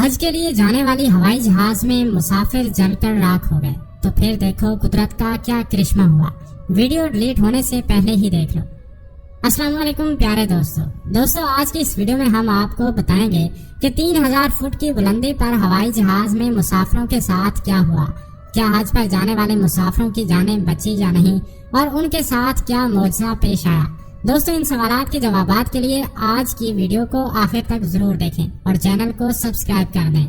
حج کے لیے جانے والی ہوائی جہاز میں مسافر جل کر راکھ ہو گئے تو پھر دیکھو قدرت کا کیا کرشمہ ہوا۔ ویڈیو ڈیلیٹ ہونے سے پہلے ہی دیکھ لو۔ السلام علیکم پیارے دوستو آج کی اس ویڈیو میں ہم آپ کو بتائیں گے کہ 3000 فٹ کی بلندی پر ہوائی جہاز میں مسافروں کے ساتھ کیا ہوا، کیا حج پر جانے والے مسافروں کی جانیں بچی یا نہیں، اور ان کے ساتھ کیا معجزہ پیش آیا۔ دوستو ان سوالات کے جوابات کے لیے آج کی ویڈیو کو آخر تک ضرور دیکھیں اور چینل کو سبسکرائب کر دیں۔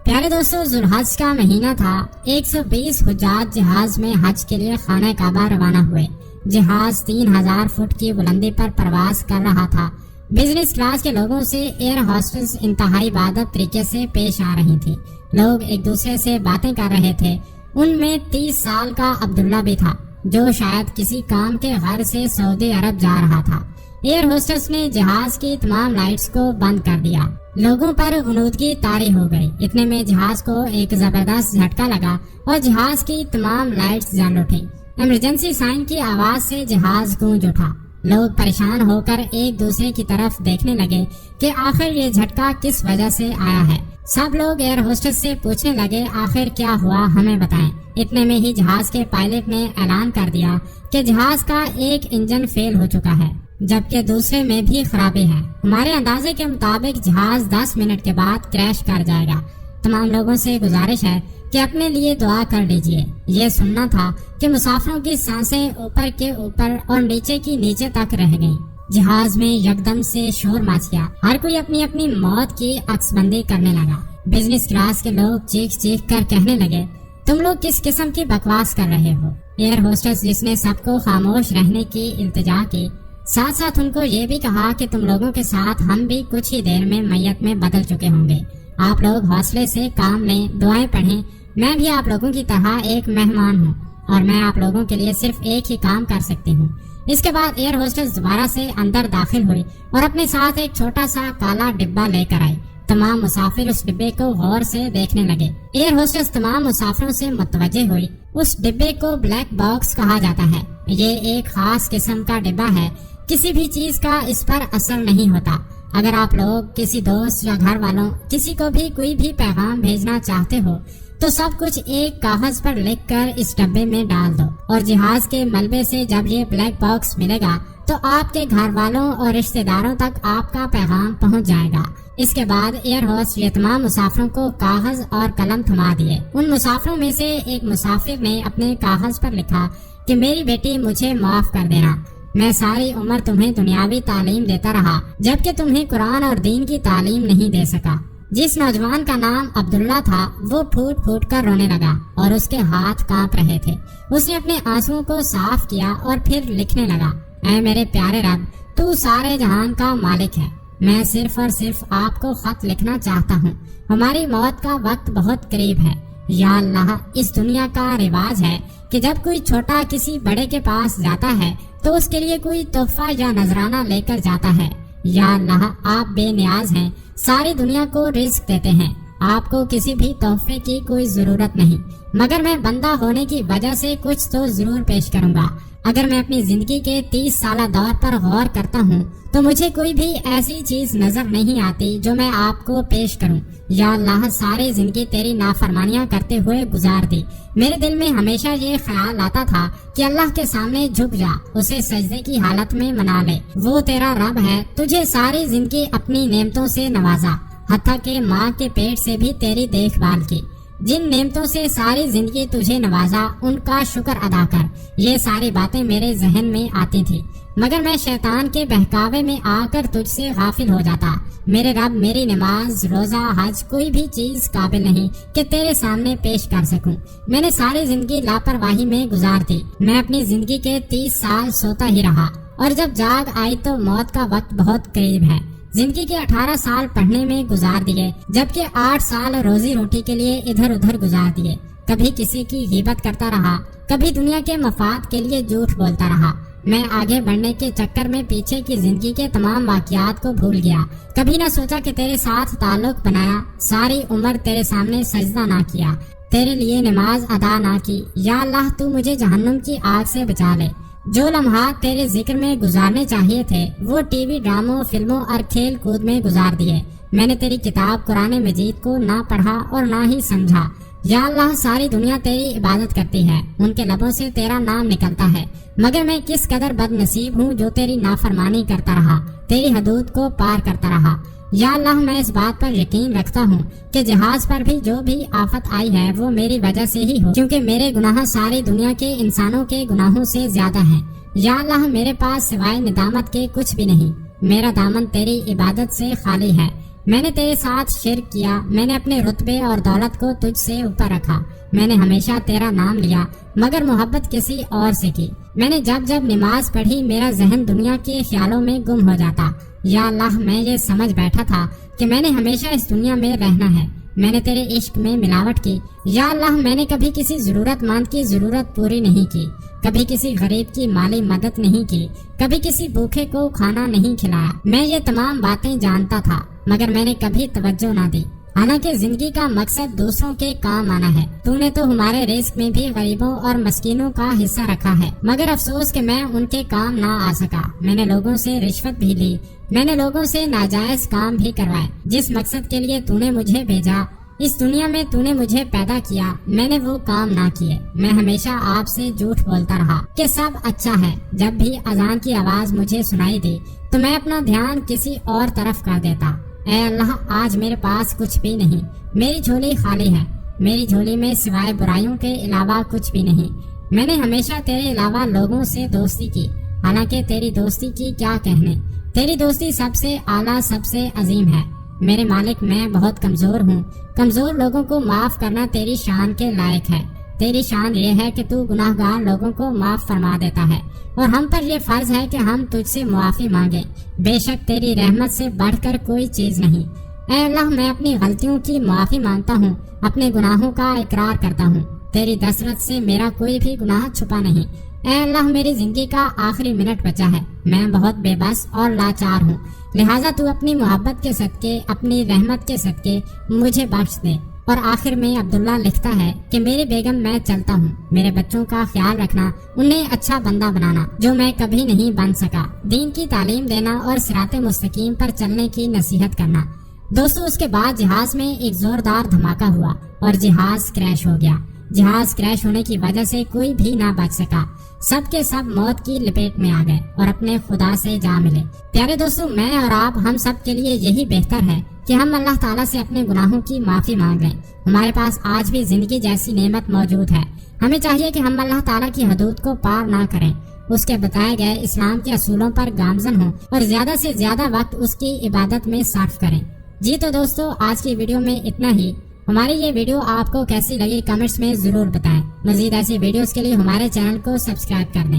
پیارے دوستو ذوالحج کا مہینہ تھا، 120 حجاج جہاز میں حج کے لیے خانہ کعبہ روانہ ہوئے۔ جہاز 3000 فٹ کی بلندی پر پرواز کر رہا تھا۔ بزنس کلاس کے لوگوں سے ایئر ہوسٹس انتہائی باادب طریقے سے پیش آ رہی تھی۔ لوگ ایک دوسرے سے باتیں کر رہے تھے۔ ان میں 30 سال کا عبداللہ بھی تھا جو شاید کسی کام کے غرض سے سعودی عرب جا رہا تھا۔ ایئر ہوسٹس نے جہاز کی تمام لائٹس کو بند کر دیا۔ لوگوں پر غنودگی طاری ہو گئی۔ اتنے میں جہاز کو ایک زبردست جھٹکا لگا اور جہاز کی تمام لائٹس جل اٹھی۔ ایمرجنسی سائن کی آواز سے جہاز گونج اٹھا۔ لوگ پریشان ہو کر ایک دوسرے کی طرف دیکھنے لگے کہ آخر یہ جھٹکا کس وجہ سے آیا ہے۔ سب لوگ ایئر ہوسٹس سے پوچھنے لگے آخر کیا ہوا، ہمیں بتائیں۔ اتنے میں ہی جہاز کے پائلٹ نے اعلان کر دیا کہ جہاز کا ایک انجن فیل ہو چکا ہے جبکہ دوسرے میں بھی خرابی ہے۔ ہمارے اندازے کے مطابق جہاز 10 منٹ کے بعد کریش کر جائے گا۔ تمام لوگوں سے گزارش ہے کہ اپنے لیے دعا کر لیجئے۔ یہ سننا تھا کہ مسافروں کی سانسیں اوپر کے اوپر اور نیچے کی نیچے تک رہ گئیں۔ جہاز میں یکدم سے شور مچ گیا۔ ہر کوئی اپنی اپنی موت کی عکس بندی کرنے لگا۔ بزنس کلاس کے لوگ چیخ چیخ کر کہنے لگے تم لوگ کس قسم کی بکواس کر رہے ہو۔ ایئر ہوسٹس جس نے سب کو خاموش رہنے کی التجا کی، ساتھ ساتھ ان کو یہ بھی کہا کہ تم لوگوں کے ساتھ ہم بھی کچھ ہی دیر میں میت میں بدل چکے ہوں گے۔ آپ لوگ حوصلے سے کام لیں، دعائیں پڑھیں۔ میں بھی آپ لوگوں کی طرح ایک مہمان ہوں اور میں آپ لوگوں کے لیے صرف ایک ہی کام کر سکتی ہوں۔ اس کے بعد ایئر ہوسٹس دوبارہ سے اندر داخل ہوئی اور اپنے ساتھ ایک چھوٹا سا کالا ڈبہ لے کر آئی۔ تمام مسافر اس ڈبے کو غور سے دیکھنے لگے۔ ایئر ہوسٹس تمام مسافروں سے متوجہ ہوئی۔ اس ڈبے کو بلیک باکس کہا جاتا ہے۔ یہ ایک خاص قسم کا ڈبہ ہے، کسی بھی چیز کا اس پر اثر نہیں ہوتا۔ اگر آپ لوگ کسی دوست یا گھر والوں کسی کو بھی کوئی بھی پیغام بھیجنا چاہتے ہو تو سب کچھ ایک کاغذ پر لکھ کر اس ڈبے میں ڈال دو اور جہاز کے ملبے سے جب یہ بلیک باکس ملے گا تو آپ کے گھر والوں اور رشتہ داروں تک آپ کا پیغام پہنچ جائے گا۔ اس کے بعد ایئر ہوسٹ یہ تمام مسافروں کو کاغذ اور قلم تھما دیے۔ ان مسافروں میں سے ایک مسافر نے اپنے کاغذ پر لکھا کہ میری بیٹی مجھے معاف کر دینا، میں ساری عمر تمہیں دنیاوی تعلیم دیتا رہا جبکہ تمہیں قرآن اور دین کی تعلیم نہیں دے سکا۔ جس نوجوان کا نام عبداللہ تھا وہ پھوٹ پھوٹ کر رونے لگا اور اس کے ہاتھ کانپ رہے تھے۔ اس نے اپنے آنسوؤں کو صاف کیا اور پھر لکھنے لگا اے میرے پیارے رب، تو سارے جہان کا مالک ہے، میں صرف اور صرف آپ کو خط لکھنا چاہتا ہوں، ہماری موت کا وقت بہت قریب ہے۔ یا اللہ، اس دنیا کا رواج ہے کہ جب کوئی چھوٹا کسی بڑے کے پاس جاتا ہے تو اس کے لیے کوئی تحفہ یا نذرانہ لے کر جاتا ہے۔ یا اللہ، آپ بے نیاز ہیں، ساری دنیا کو رزق دیتے ہیں، آپ کو کسی بھی تحفے کی کوئی ضرورت نہیں، مگر میں بندہ ہونے کی وجہ سے کچھ تو ضرور پیش کروں گا۔ اگر میں اپنی زندگی کے 30 سالہ دور پر غور کرتا ہوں تو مجھے کوئی بھی ایسی چیز نظر نہیں آتی جو میں آپ کو پیش کروں۔ یا اللہ، ساری زندگی تیری نافرمانیاں کرتے ہوئے گزار دی۔ میرے دل میں ہمیشہ یہ خیال آتا تھا کہ اللہ کے سامنے جھک جا، اسے سجدے کی حالت میں منا لے، وہ تیرا رب ہے، تجھے ساری زندگی اپنی نعمتوں سے نوازا، حتیٰ کہ ماں کے پیٹ سے بھی تیری دیکھ بھال کی۔ جن نعمتوں سے ساری زندگی تجھے نوازا ان کا شکر ادا کر۔ یہ ساری باتیں میرے ذہن میں آتی تھی مگر میں شیطان کے بہکاوے میں آ کر تجھ سے غافل ہو جاتا۔ میرے رب، میری نماز، روزہ، حج، کوئی بھی چیز قابل نہیں کہ تیرے سامنے پیش کر سکوں۔ میں نے ساری زندگی لاپرواہی میں گزار دی۔ میں اپنی زندگی کے 30 سال سوتا ہی رہا اور جب جاگ آئی تو موت کا وقت بہت قریب ہے۔ زندگی کے 18 سال پڑھنے میں گزار دیے جبکہ 8 سال روزی روٹی کے لیے ادھر ادھر گزار دیے۔ کبھی کسی کی غیبت کرتا رہا، کبھی دنیا کے مفاد کے لیے جھوٹ بولتا رہا۔ میں آگے بڑھنے کے چکر میں پیچھے کی زندگی کے تمام واقعات کو بھول گیا۔ کبھی نہ سوچا کہ تیرے ساتھ تعلق بنایا، ساری عمر تیرے سامنے سجدہ نہ کیا، تیرے لیے نماز ادا نہ کی۔ یا اللہ، تو مجھے جہنم کی آگ سے بچا لے۔ جو لمحات تیرے ذکر میں گزارنے چاہیے تھے وہ ٹی وی ڈراموں، فلموں اور کھیل کود میں گزار دیے۔ میں نے تیری کتاب قرآن مجید کو نہ پڑھا اور نہ ہی سمجھا۔ یا اللہ ساری دنیا تیری عبادت کرتی ہے، ان کے لبوں سے تیرا نام نکلتا ہے، مگر میں کس قدر بد نصیب ہوں جو تیری نافرمانی کرتا رہا، تیری حدود کو پار کرتا رہا۔ یا اللہ میں اس بات پر یقین رکھتا ہوں کہ جہاز پر بھی جو بھی آفت آئی ہے وہ میری وجہ سے ہی ہو، کیونکہ میرے گناہ ساری دنیا کے انسانوں کے گناہوں سے زیادہ ہیں۔ یا اللہ میرے پاس سوائے ندامت کے کچھ بھی نہیں، میرا دامن تیری عبادت سے خالی ہے۔ میں نے تیرے ساتھ شرک کیا، میں نے اپنے رتبے اور دولت کو تجھ سے اوپر رکھا، میں نے ہمیشہ تیرا نام لیا مگر محبت کسی اور سے کی۔ میں نے جب جب نماز پڑھی میرا ذہن دنیا کے خیالوں میں گم ہو جاتا۔ یا اللہ میں یہ سمجھ بیٹھا تھا کہ میں نے ہمیشہ اس دنیا میں رہنا ہے، میں نے تیرے عشق میں ملاوٹ کی۔ یا اللہ میں نے کبھی کسی ضرورت مند کی ضرورت پوری نہیں کی، کبھی کسی غریب کی مالی مدد نہیں کی، کبھی کسی بھوکے کو کھانا نہیں کھلایا۔ میں یہ تمام باتیں جانتا تھا مگر میں نے کبھی توجہ نہ دی، حالانکہ زندگی کا مقصد دوسروں کے کام آنا ہے۔ تو نے تو ہمارے رزق میں بھی غریبوں اور مسکینوں کا حصہ رکھا ہے، مگر افسوس کہ میں ان کے کام نہ آ سکا۔ میں نے لوگوں سے رشوت بھی لی، میں نے لوگوں سے ناجائز کام بھی کروائے۔ جس مقصد کے لیے تو نے مجھے بھیجا، اس دنیا میں تو نے مجھے پیدا کیا، میں نے وہ کام نہ کیے۔ میں ہمیشہ آپ سے جھوٹ بولتا رہا کہ سب اچھا ہے۔ جب بھی اذان کی آواز مجھے سنائی دی تو میں اپنا دھیان کسی اور طرف کر دیتا۔ اے اللہ آج میرے پاس کچھ بھی نہیں، میری جھولی خالی ہے، میری جھولی میں سوائے برائیوں کے علاوہ کچھ بھی نہیں۔ میں نے ہمیشہ تیرے علاوہ لوگوں سے دوستی کی، حالانکہ تیری دوستی کی کیا کہنے، تیری دوستی سب سے اعلیٰ سب سے عظیم ہے۔ میرے مالک میں بہت کمزور ہوں، کمزور لوگوں کو معاف کرنا تیری شان کے لائق ہے۔ تیری شان یہ ہے کہ تو گناہ گار لوگوں کو معاف فرما دیتا ہے، اور ہم پر یہ فرض ہے کہ ہم تجھ سے معافی مانگیں۔ بے شک تیری رحمت سے بڑھ کر کوئی چیز نہیں۔ اے اللہ میں اپنی غلطیوں کی معافی مانگتا ہوں، اپنے گناہوں کا اقرار کرتا ہوں، تیری دسترس سے میرا کوئی بھی گناہ چھپا نہیں۔ اے اللہ میری زندگی کا آخری منٹ بچا ہے، میں بہت بے بس اور لاچار ہوں، لہٰذا تو اپنی محبت کے صدقے، اپنی رحمت کے صدقے مجھے بخش دے۔ اور آخر میں عبداللہ لکھتا ہے کہ میری بیگم میں چلتا ہوں، میرے بچوں کا خیال رکھنا، انہیں اچھا بندہ بنانا جو میں کبھی نہیں بن سکا، دین کی تعلیم دینا اور صراط مستقیم پر چلنے کی نصیحت کرنا۔ دوستو اس کے بعد جہاز میں ایک زوردار دھماکہ ہوا اور جہاز کریش ہو گیا۔ جہاز کریش ہونے کی وجہ سے کوئی بھی نہ بچ سکا، سب کے سب موت کی لپیٹ میں آ گئے اور اپنے خدا سے جا ملے۔ پیارے دوستو میں اور آپ ہم سب کے لیے یہی بہتر ہے کہ ہم اللہ تعالیٰ سے اپنے گناہوں کی معافی مانگ لیں۔ ہمارے پاس آج بھی زندگی جیسی نعمت موجود ہے، ہمیں چاہیے کہ ہم اللہ تعالیٰ کی حدود کو پار نہ کریں، اس کے بتائے گئے اسلام کے اصولوں پر گامزن ہوں اور زیادہ سے زیادہ وقت اس کی عبادت میں صرف کریں۔ جی تو دوستو آج کی ویڈیو میں اتنا ہی۔ ہماری یہ ویڈیو آپ کو کیسی لگی کمنٹس میں ضرور بتائیں۔ مزید ایسی ویڈیوز کے لیے ہمارے چینل کو سبسکرائب کر دیں۔